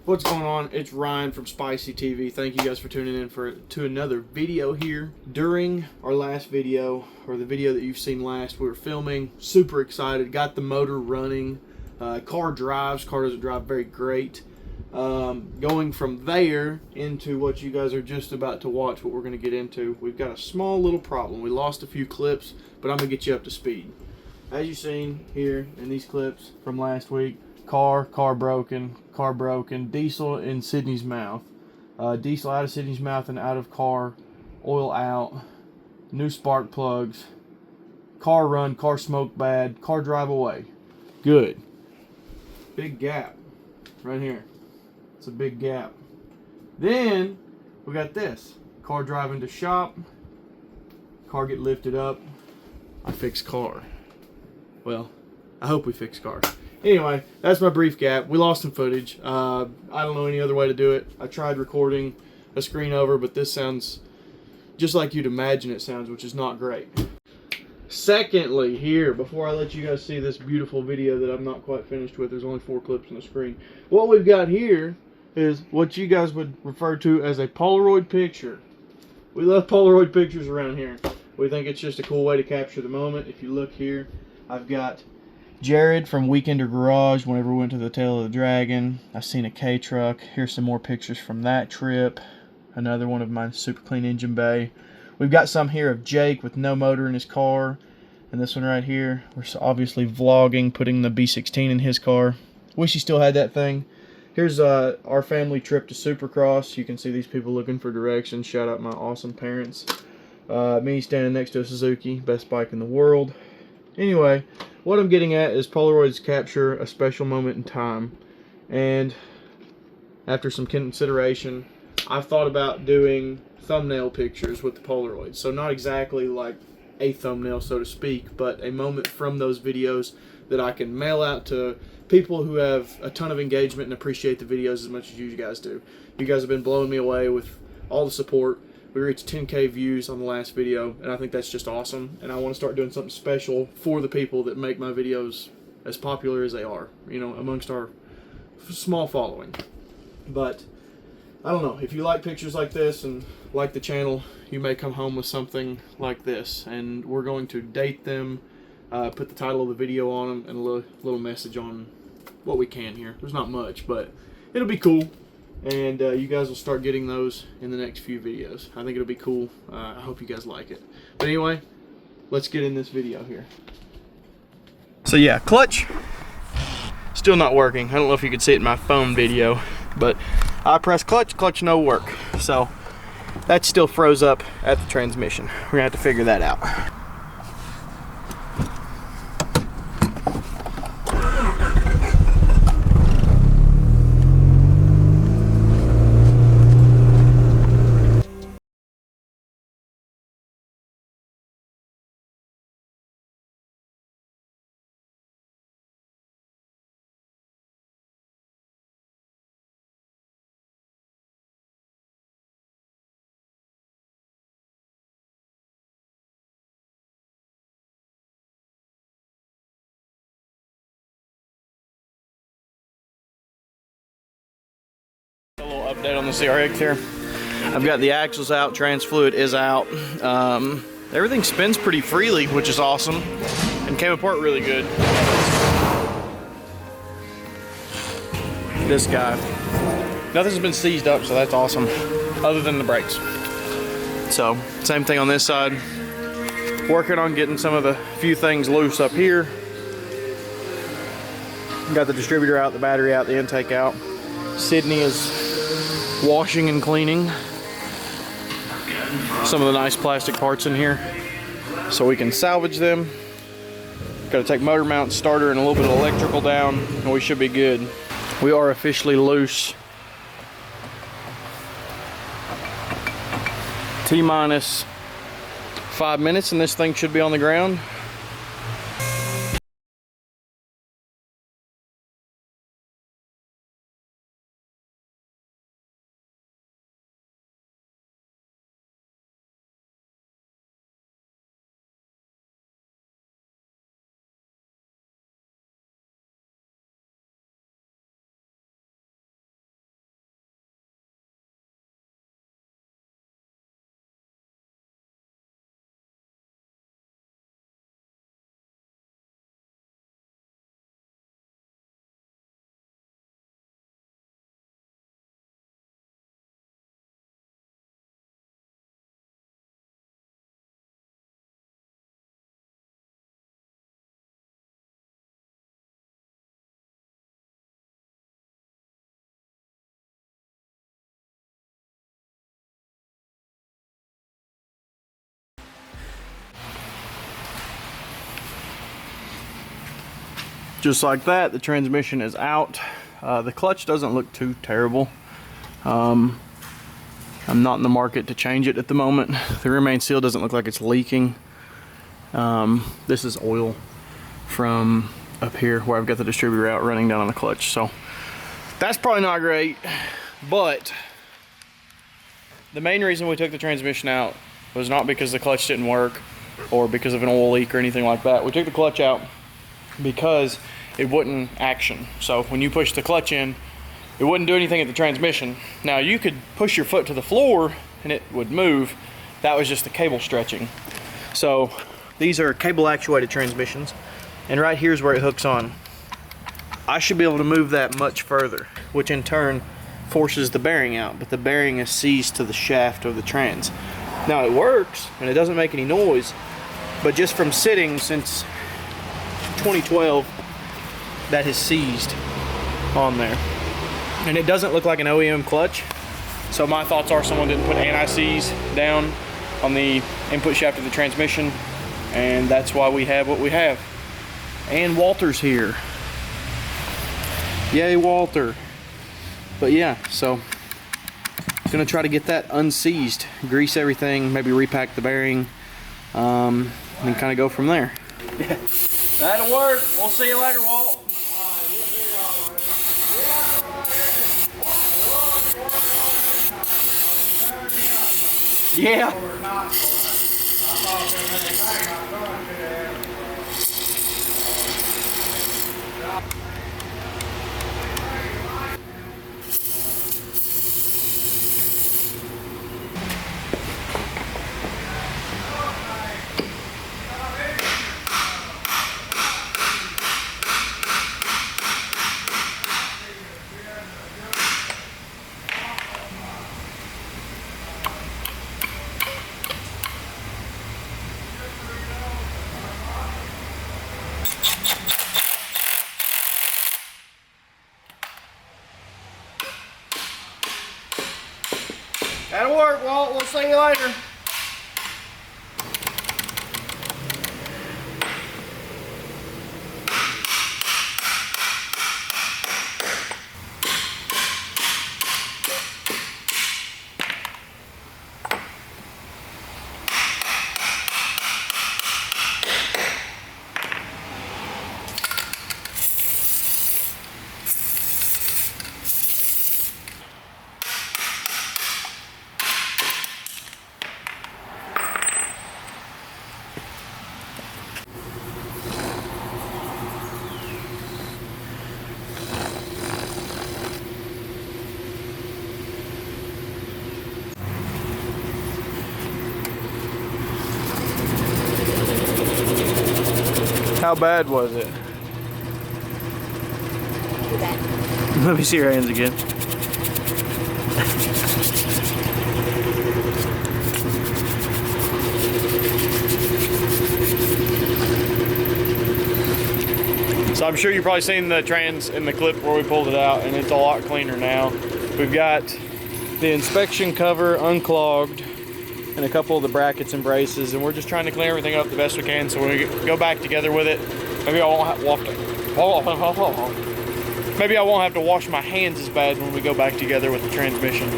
What's going on? It's Ryan from SpycyTV. Thank you guys for tuning in to another video here. During our last video, or the video that you've seen last, we were filming. Super excited. Got the motor running. Car drives. Car doesn't drive very great. Going from there into what you guys are just about to watch, what we're going to get into, we've got a small little problem. We lost a few clips, but I'm going to get you up to speed. As you've seen here in these clips from last week, car broken, diesel in Sydney's mouth, diesel out of Sydney's mouth and out of car, oil out, new spark plugs, car run, car smoke bad, car drive away. Good. Big gap right here. It's a big gap. Then we got this. Car driving to shop, car get lifted up, I fix car. Well, I hope we fix car. Anyway, that's my brief gap. We lost some footage. I don't know any other way to do it. I tried recording a screen over, but this sounds just like you'd imagine it sounds, which is not great. Secondly, here, before I let you guys see this beautiful video that I'm not quite finished with, there's only 4 clips on the screen. What we've got here is what you guys would refer to as a Polaroid picture. We love Polaroid pictures around here. We think it's just a cool way to capture the moment. If you look here, I've got Jared from Weekender Garage whenever we went to the Tail of the Dragon. I've seen a K-Truck. Here's some more pictures from that trip. Another one of my super clean engine bay. We've got some here of Jake with no motor in his car. And this one right here, we're obviously vlogging, putting the B16 in his car. Wish he still had that thing. Here's our family trip to Supercross. You can see these people looking for directions. Shout out my awesome parents. Me standing next to a Suzuki, best bike in the world. Anyway, what I'm getting at is Polaroids capture a special moment in time, and after some consideration, I've thought about doing thumbnail pictures with the Polaroids. So not exactly like a thumbnail, so to speak, but a moment from those videos that I can mail out to people who have a ton of engagement and appreciate the videos as much as you guys do. You guys have been blowing me away with all the support. We reached 10K views on the last video, and I think that's just awesome. And I want to start doing something special for the people that make my videos as popular as they are, you know, amongst our small following. But I don't know, if you like pictures like this and like the channel, you may come home with something like this. And we're going to date them, put the title of the video on them, and a little message on what we can here. There's not much, but it'll be cool. And you guys will start getting those in the next few videos. I think it'll be cool. I hope you guys like it. But anyway, let's get in this video here. So yeah, clutch still not working. I don't know if you could see it in my phone video, but I press clutch, clutch no work. So that still froze up at the transmission. We're gonna have to figure that out. A little update on the CRX here. I've got the axles out, trans fluid is out. Everything spins pretty freely, which is awesome, and came apart really good. This guy, nothing's been seized up, so that's awesome, other than the brakes. So, same thing on this side. Working on getting some of the few things loose up here. Got the distributor out, the battery out, the intake out. Sydney is washing and cleaning some of the nice plastic parts in here so we can salvage them. Got to take motor mount, starter, and a little bit of electrical down, and we should be good. We are officially loose. T-minus 5 minutes and this thing should be on the ground. Just like that, the transmission is out. The clutch doesn't look too terrible. I'm not in the market to change it at the moment. The rear main seal doesn't look like it's leaking. This is oil from up here where I've got the distributor out running down on the clutch. So that's probably not great, but the main reason we took the transmission out was not because the clutch didn't work or because of an oil leak or anything like that. We took the clutch out because it wouldn't action. So when you push the clutch in, it wouldn't do anything at the transmission. Now you could push your foot to the floor and it would move. That was just the cable stretching. So these are cable actuated transmissions, and right here's where it hooks on. I should be able to move that much further, which in turn forces the bearing out, but the bearing is seized to the shaft of the trans. Now it works and it doesn't make any noise, but just from sitting since 2012, that has seized on there. And it doesn't look like an OEM clutch, so my thoughts are someone didn't put anti-seize down on the input shaft of the transmission, and that's why we have what we have. And Walter's here. Yay, Walter. But yeah, so gonna try to get that unseized, grease everything, maybe repack the bearing, and kind of go from there. Yeah. That'll work. We'll see you later, Walt. Yeah. That'll work, Walt. We'll see you later. How bad was it? Too bad. Let me see your hands again. So I'm sure you've probably seen the trans in the clip where we pulled it out, and it's a lot cleaner now. We've got the inspection cover unclogged and a couple of the brackets and braces, and we're just trying to clean everything up the best we can so when we go back together with it, maybe I won't have to wash my hands as bad when we go back together with the transmission.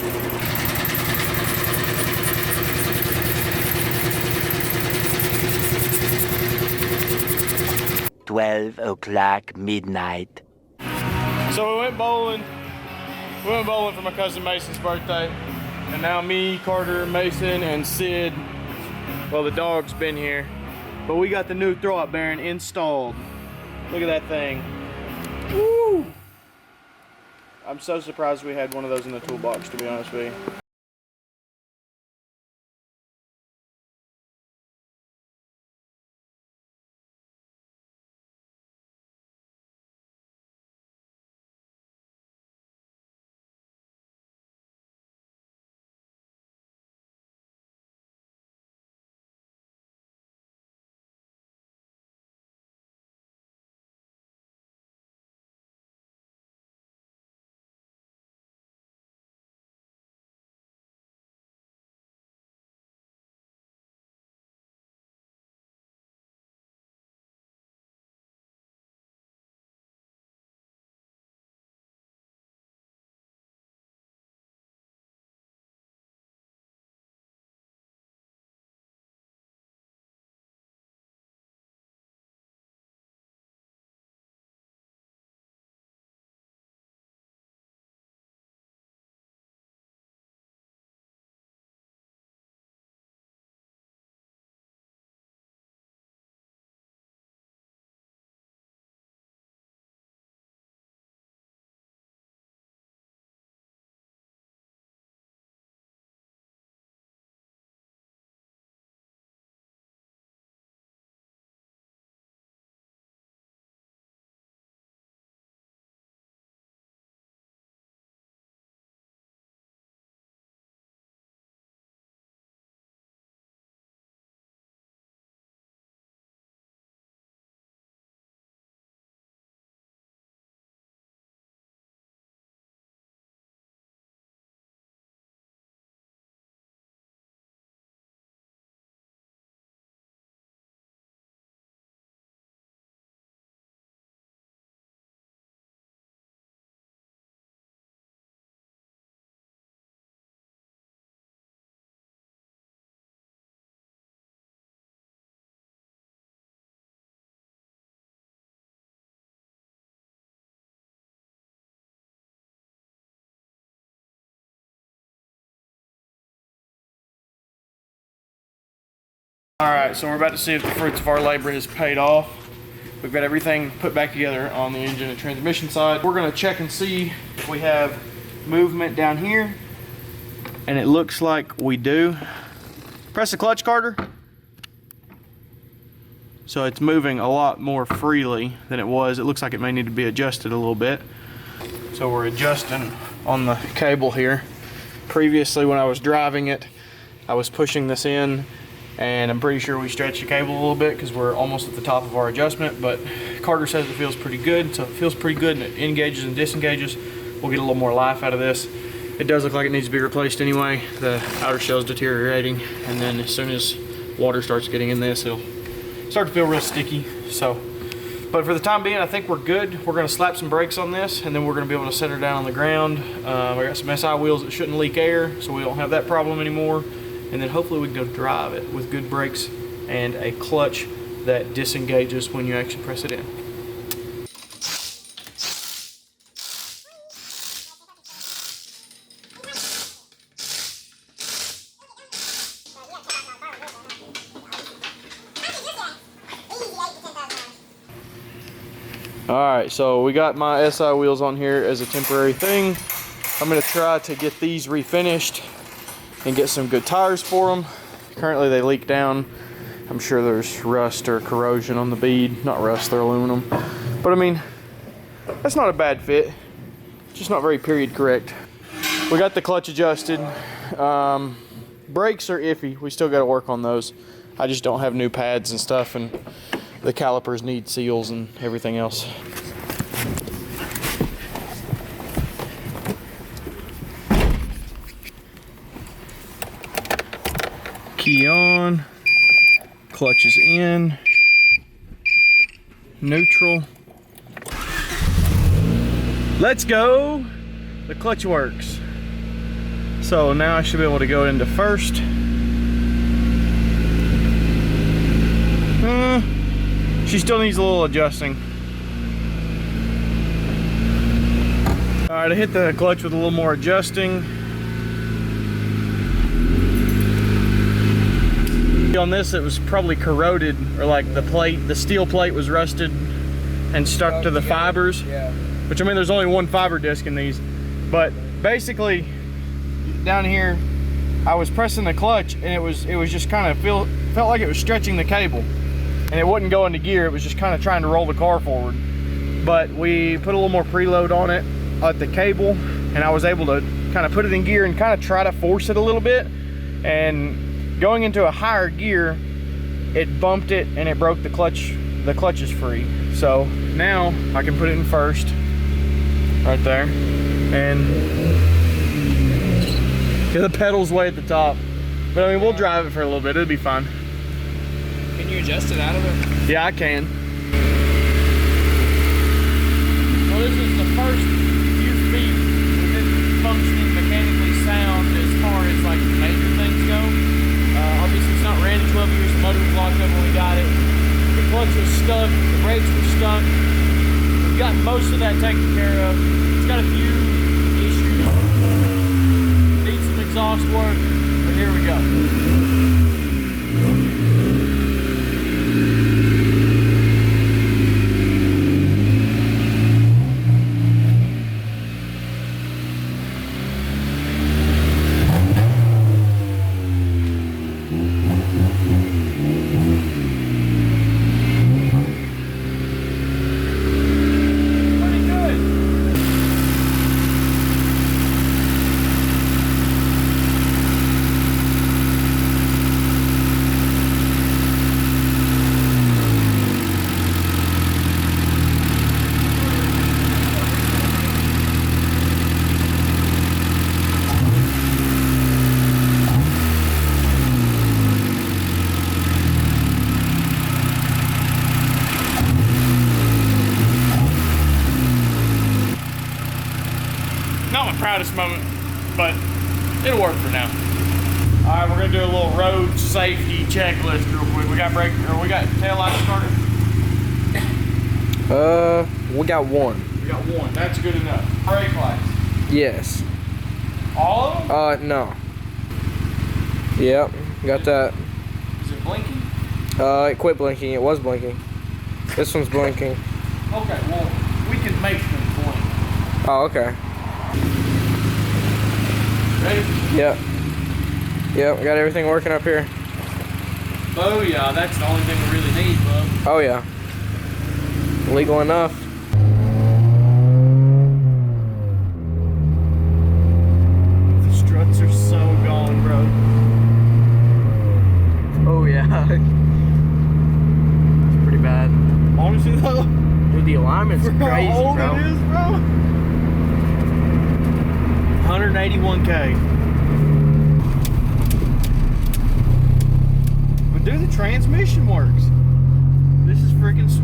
12 o'clock midnight. So we went bowling. We went bowling for my cousin Mason's birthday. And now me, Carter, Mason, and Sid, well, the dog's been here. But we got the new throw-up bearing installed. Look at that thing. Woo! I'm so surprised we had one of those in the toolbox, to be honest with you. All right, so we're about to see if the fruits of our labor has paid off. We've got everything put back together on the engine and transmission side. We're gonna check and see if we have movement down here. And it looks like we do. Press the clutch, Carter. So it's moving a lot more freely than it was. It looks like it may need to be adjusted a little bit. So we're adjusting on the cable here. Previously, when I was driving it, I was pushing this in, and I'm pretty sure we stretched the cable a little bit because we're almost at the top of our adjustment, but Carter says it feels pretty good. So if it feels pretty good and it engages and disengages, we'll get a little more life out of this. It does look like it needs to be replaced anyway. The outer shell is deteriorating, and then as soon as water starts getting in this, it'll start to feel real sticky. So, but for the time being, I think we're good. We're gonna slap some brakes on this, and then we're gonna be able to set her down on the ground. I got some SI wheels that shouldn't leak air, so we don't have that problem anymore. And then hopefully we can go drive it with good brakes and a clutch that disengages when you actually press it in. Alright, so we got my SI wheels on here as a temporary thing. I'm going to try to get these refinished and get some good tires for them. Currently they leak down. I'm sure there's rust or corrosion on the bead. Not rust, they're aluminum. But I mean, that's not a bad fit. Just not very period correct. We got the clutch adjusted. Brakes are iffy. We still got to work on those. I just don't have new pads and stuff, and the calipers need seals and everything else. Key on, clutch is in, neutral. Let's go. The clutch works. So now I should be able to go into first. She still needs a little adjusting. All right, I hit the clutch with a little more adjusting. On this, it was probably corroded, or like the steel plate was rusted and stuck to the fibers. Yeah. Which, I mean, there's only one fiber disc in these. But basically, down here, I was pressing the clutch, and it was just kind of felt like it was stretching the cable. And it wouldn't go into gear, it was just kind of trying to roll the car forward. But we put a little more preload on it at the cable, and I was able to kind of put it in gear and kind of try to force it a little bit. And going into a higher gear, it bumped it and it broke the clutch. The clutch is free. So now I can put it in first, right there. And the pedal's way at the top. But I mean, we'll drive it for a little bit, it'll be fine. Can you adjust it out of it? Yeah, I can. Well, this is the first few feet with it functioning mechanically sound as far as like major things go. Obviously it's not ready. 12 years, the motor was locked up when we got it. The clutch was stuck, the brakes were stuck. We've got most of that taken care of. It's got a few issues. Needs some exhaust work, but here we go. Not my proudest moment, but it'll work for now. All right, we're gonna do a little road safety checklist real quick. We got tail lights started? We got one. We got one, that's good enough. Brake lights? Yes. All of them? No. Yep, got that. Is it blinking? It quit blinking. It was blinking. This one's blinking. Okay, well, we can make them blink. Oh, okay. Ready? Yep. Yep, we got everything working up here. Oh yeah, that's the only thing we really need, bub. Oh, yeah. Legal enough. The struts are so gone, bro. Oh, yeah. It's pretty bad. Honestly though, Dude, the alignment's for crazy, how old bro. it is, bro. 181K. But dude, the transmission works. This is freaking sweet.